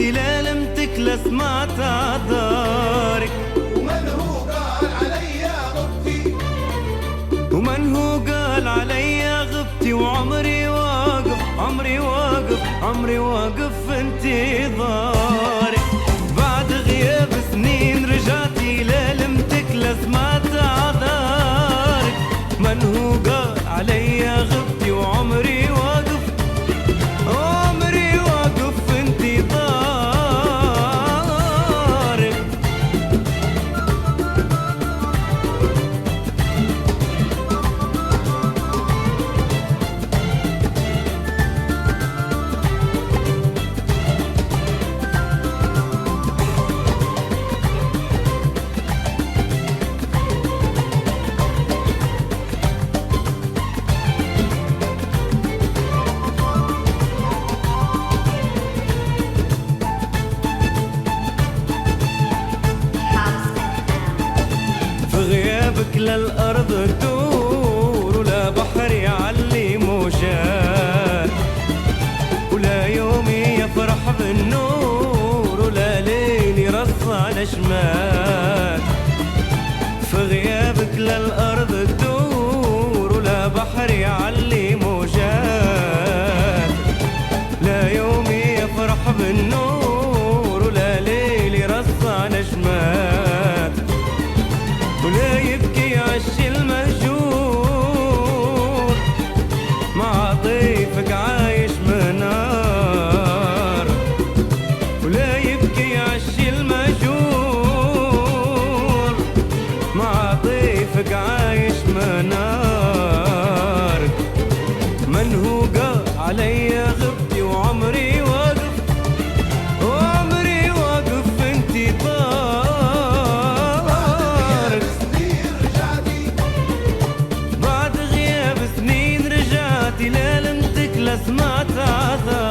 رجعتي للمتك لسمعت عذارك. ومن هو قال عليا غبتي، ومن هو قال عليا غبتي، وعمري واقف عمري واقف عمري واقف في انتظارك. بعد غياب سنين رجعتي للمتك لسمعت عذارك. من هو قال عليا غبتي، وعمري واقف عمري واقف في انتظارك. في غيابك للأرض تدور، ولا بحر يعلي موجات، ولا يومي يفرح بالنور، ولا ليل يرصع نجمات. في غيابك للأرض تدور، ولا بحر يعلي موجات، لا يومي يفرح بالنور، ولا ليل يرصع نجمات، ولا يبكي عش المهجور، مع ضيفك عايش منار. ولا يبكي عش المهجور، مع ضيفك عايش منار. من هو قال عليا غبتي، وعمري واقف وعمري واقف في انتظارك. بعد غياب سنين رجعتي للمتك لسمعت عذارك.